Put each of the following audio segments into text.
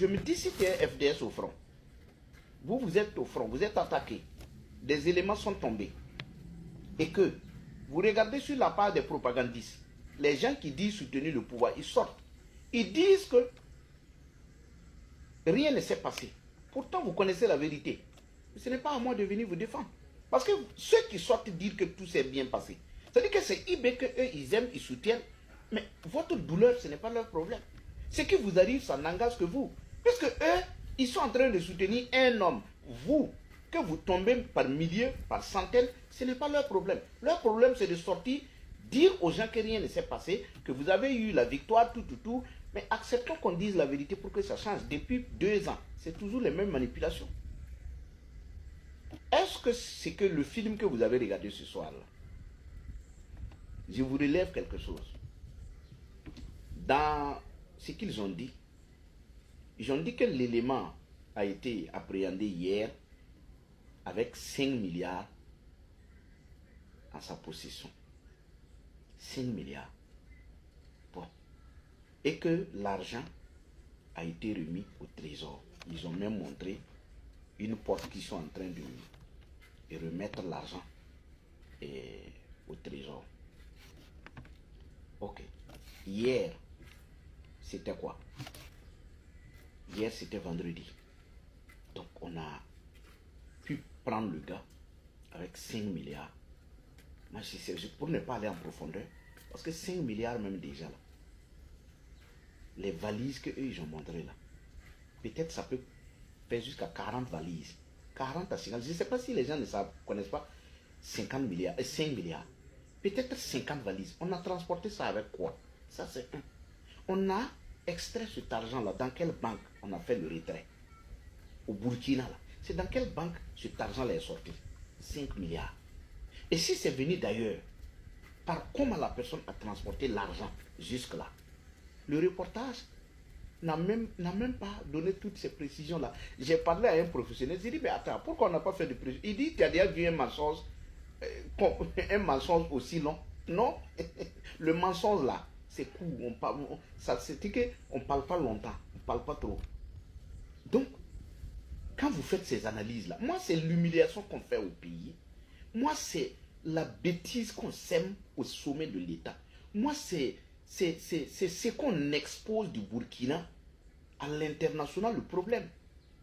je me dis, si tu es un FDS au front, vous êtes au front, vous êtes attaqué, des éléments sont tombés, et que vous regardez sur la part des propagandistes, les gens qui disent soutenir le pouvoir, ils sortent, ils disent que rien ne s'est passé. Pourtant, vous connaissez la vérité. Ce n'est pas à moi de venir vous défendre. Parce que ceux qui sortent dire que tout s'est bien passé, c'est-à-dire que c'est IB qu'eux, ils aiment, ils soutiennent, mais votre douleur, ce n'est pas leur problème. Ce qui vous arrive, ça n'engage que vous. Puisque eux, ils sont en train de soutenir un homme. Vous, que vous tombez par milliers, par centaines, ce n'est pas leur problème. Leur problème, c'est de sortir, dire aux gens que rien ne s'est passé, que vous avez eu la victoire, tout. Mais acceptons qu'on dise la vérité pour que ça change. Depuis 2 ans, c'est toujours les mêmes manipulations. Est-ce que c'est que le film que vous avez regardé ce soir-là, je vous relève quelque chose. Dans ce qu'ils ont dit, ils ont dit que l'élément a été appréhendé hier avec 5 milliards en sa possession. 5 milliards. Bon. Et que l'argent a été remis au trésor. Ils ont même montré une porte qu'ils sont en train de remettre l'argent au trésor. Ok. Hier, c'était quoi? Hier, c'était vendredi. Donc, on a pu prendre le gars avec 5 milliards. Moi, c'est pour ne pas aller en profondeur. Parce que 5 milliards même déjà là. Les valises qu'eux, ils ont montré là. Peut-être ça peut faire jusqu'à 40 valises. 40 à 50. Je ne sais pas si les gens ne connaissent pas 50 milliards, 5 milliards. Peut-être 50 valises. On a transporté ça avec quoi? Ça, c'est un. On a extrait cet argent-là. Dans quelle banque on a fait le retrait? Au Burkina, là. C'est dans quelle banque cet argent-là est sorti? 5 milliards. Et si c'est venu d'ailleurs, par comment la personne a transporté l'argent jusque-là? Le reportage n'a même pas donné toutes ces précisions-là. J'ai parlé à un professionnel, j'ai dit, mais attends, pourquoi on n'a pas fait de précision? Il dit, tu as déjà vu un mensonge aussi long? Non, le mensonge là, c'est court, c'est qu'on ne parle pas longtemps, on ne parle pas trop. Donc, quand vous faites ces analyses-là, moi c'est l'humiliation qu'on fait au pays, moi c'est la bêtise qu'on sème au sommet de l'État, moi c'est ce qu'on expose du Burkina à l'international, le problème.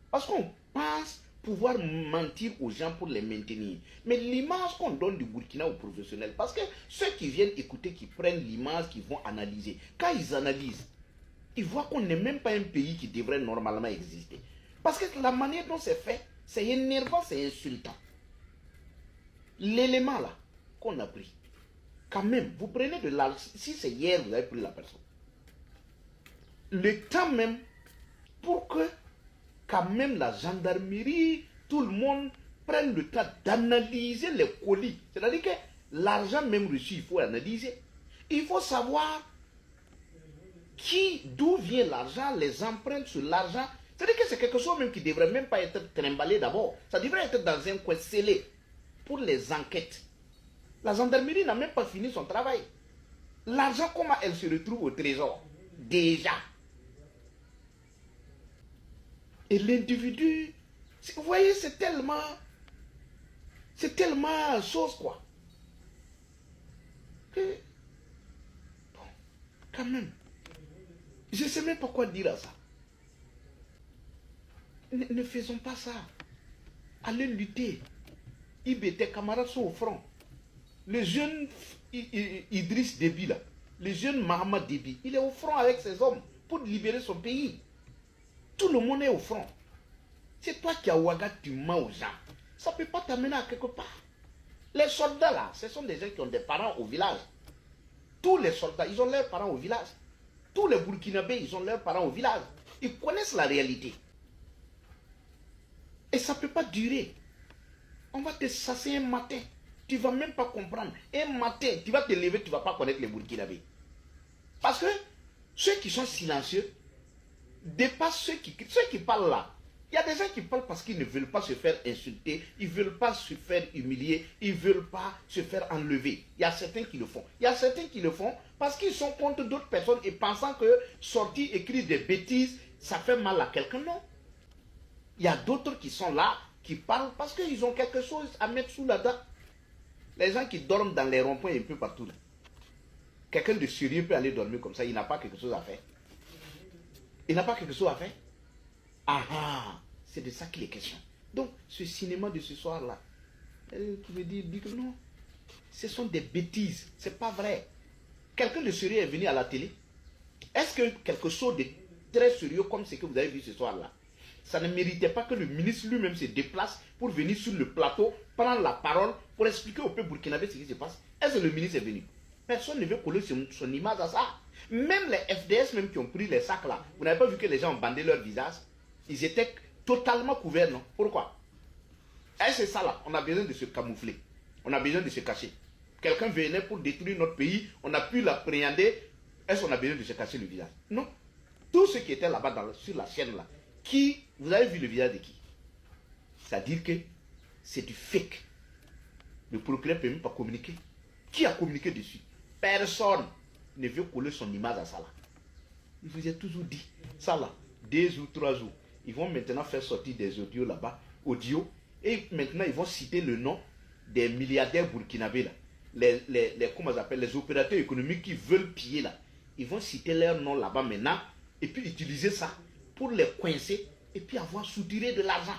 Parce qu'on pense pouvoir mentir aux gens pour les maintenir. Mais l'image qu'on donne du Burkina aux professionnels, parce que ceux qui viennent écouter, qui prennent l'image, qui vont analyser, quand ils analysent, ils voient qu'on n'est même pas un pays qui devrait normalement exister. Parce que la manière dont c'est fait, c'est énervant, c'est insultant. L'élément là qu'on a pris, quand même, vous prenez de l'argent, si c'est hier vous avez pris la personne, le temps même pour que quand même la gendarmerie, tout le monde prenne le temps d'analyser les colis. C'est-à-dire que l'argent même reçu, il faut analyser. Il faut savoir d'où vient l'argent, les empreintes sur l'argent. C'est-à-dire que c'est quelque chose même qui ne devrait même pas être trimballé d'abord. Ça devrait être dans un coin scellé pour les enquêtes. La gendarmerie n'a même pas fini son travail. L'argent, comment elle se retrouve au trésor? Déjà. Et l'individu, vous voyez, c'est tellement chose quoi. Que, bon, quand même, je ne sais même pas quoi dire à ça. Ne faisons pas ça. Allez lutter. Tes camarades sont au front. Le jeune Idriss Déby là, le jeune Mahamat Déby, il est au front avec ses hommes pour libérer son pays. Tout le monde est au front. C'est toi qui as Ouaga, tu mens aux gens. Ça ne peut pas t'amener à quelque part. Les soldats là, ce sont des gens qui ont des parents au village. Tous les soldats, ils ont leurs parents au village. Tous les Burkinabés, ils ont leurs parents au village. Ils connaissent la réalité. Et ça ne peut pas durer. On va te sasser un matin. Tu ne vas même pas comprendre. Un matin, tu vas te lever, tu ne vas pas connaître les Burkinabés. Parce que ceux qui sont silencieux dépassent ceux qui parlent là. Il y a des gens qui parlent parce qu'ils ne veulent pas se faire insulter, ils ne veulent pas se faire humilier, ils ne veulent pas se faire enlever. Il y a certains qui le font. Il y a certains qui le font parce qu'ils sont contre d'autres personnes et pensant que sortir écrire des bêtises ça fait mal à quelqu'un, non. Il y a d'autres qui sont là, qui parlent parce qu'ils ont quelque chose à mettre sous la dent. Les gens qui dorment dans les ronds-points un peu partout là. Quelqu'un de sérieux peut aller dormir comme ça, il n'a pas quelque chose à faire. Il n'a pas quelque chose à faire. Ah ah, c'est de ça qu'il est question. Donc, ce cinéma de ce soir-là, tu veux dire que non, ce sont des bêtises, c'est pas vrai. Quelqu'un de sérieux est venu à la télé. Est-ce que quelque chose de très sérieux comme ce que vous avez vu ce soir-là, ça ne méritait pas que le ministre lui-même se déplace pour venir sur le plateau, prendre la parole pour expliquer au peuple burkinabé ce qui se passe? Est-ce que le ministre est venu? Personne ne veut coller son image à ça. Même les FDS même qui ont pris les sacs là, vous n'avez pas vu que les gens ont bandé leur visage? Ils étaient totalement couverts, non? Pourquoi? Est-ce que c'est ça là? On a besoin de se camoufler. On a besoin de se cacher. Quelqu'un venait pour détruire notre pays, on a pu l'appréhender. Est-ce qu'on a besoin de se cacher le visage? Non. Tous ceux qui étaient là-bas sur la chaîne là, qui, vous avez vu le visage de qui? C'est-à-dire que c'est du fake. Le procureur ne peut même pas communiquer. Qui a communiqué dessus? Personne ne veut coller son image à ça là. Il vous a toujours dit, ça là, 2 ou 3 jours, ils vont maintenant faire sortir des audios là-bas, et maintenant ils vont citer le nom des milliardaires burkinabés là, comment ça s'appelle, les opérateurs économiques qui veulent piller là. Ils vont citer leur nom là-bas maintenant, et puis utiliser ça pour les coincer, et puis avoir soutiré de l'argent.